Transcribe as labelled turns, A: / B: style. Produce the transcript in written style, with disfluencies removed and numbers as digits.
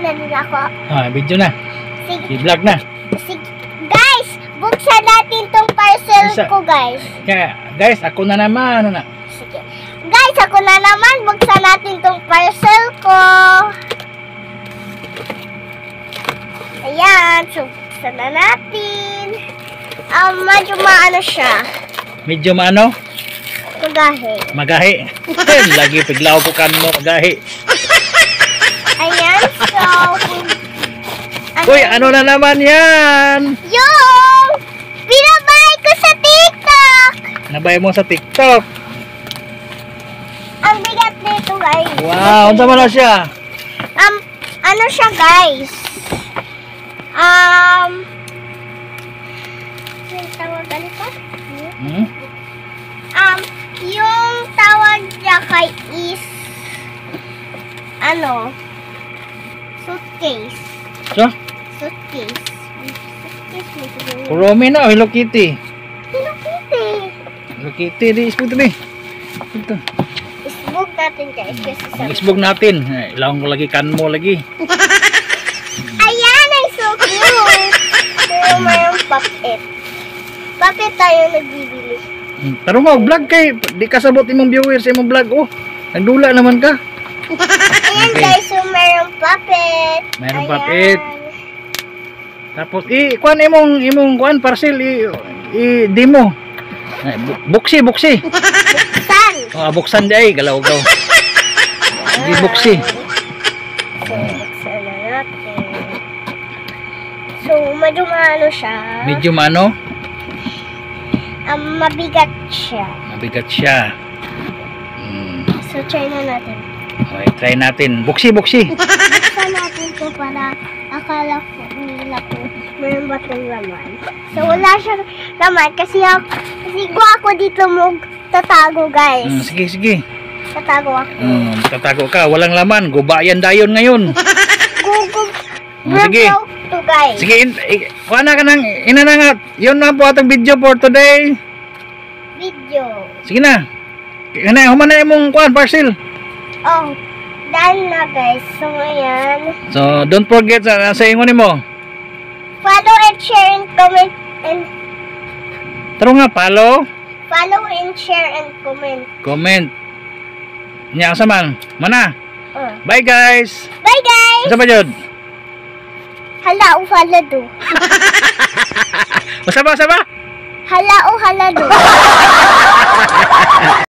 A: na nila ako.
B: Video na.
A: Sige.
B: I-vlog na.
A: Sige. Guys, buksan natin tong parcel ko, guys.
B: Guys, ako na naman. Ano na?
A: Sige. Guys, ako na naman. Buksan natin tong parcel ko. Ayan. So, buksan na natin. Medyo maano siya.
B: Medyo maano?
A: Magahe.
B: Magahe. Lagi piglaw ko kan mo magahe.
A: Ayan. So,
B: uy, ano na naman yan?
A: yung binabay ko sa TikTok.
B: Nabay mo sa TikTok.
A: Ang bigat nito, guys.
B: Wow, ano naman na siya?
A: Ano siya, guys? Yung tawag pa? Yung tawag niya kay is suitcase.
B: So?
A: Suitcase. Suitcase.
B: Kuromi na, Hello Kitty.
A: Hello Kitty.
B: Hello Kitty, di isbog ito. Ito.
A: Isbog natin, guys. Kasi sa
B: Isbog natin. Ilawang ko lagi, kan mo lagi.
A: ayan, ay so cute. Pero mayroong puppet. Puppet tayo nagbibili.
B: Pero mo, vlog kay, di kasabot imong viewers sa imong vlog. Oh, nagdula naman ka.
A: Ayan,
B: Okay.
A: guys, so mayroong puppet.
B: Mayroong
A: Ayan.
B: puppet. Tapos, kuan imong kuan parcel, demo. Buksi.
A: Buksan.
B: Buksan di ay, galaw-gaw. Di buksi.
A: So, buksan na natin. So, medyo maano siya.
B: Medyo mano,
A: Mabigat siya.
B: mabigat siya.
A: So, try na natin.
B: Okay, try natin. Buksi.
A: Buksan natin ito para akala ko nila ko meron ba itong laman. So, wala siya laman kasi ako dito tatago, guys.
B: Sige.
A: Tatago ako.
B: Tatago ka, walang laman. Gubayan dayon ngayon. Sige.
A: Broke to, guys.
B: Sige, kuha na ka ng inanangat. Yun na po atong video for today.
A: Video.
B: Sige na. Human na imong kuhan parcel.
A: Oh, done na, guys. So, ayan.
B: So, don't forget sa ingon nimo.
A: Follow and share and comment. And
B: Taro nga, follow,
A: and share and comment.
B: comment. Nya sa man. Mana.
A: Oh.
B: Bye guys.
A: Bye, guys.
B: Sa ba jud?
A: Hala, halado.
B: Basta ba?
A: Hala, halado.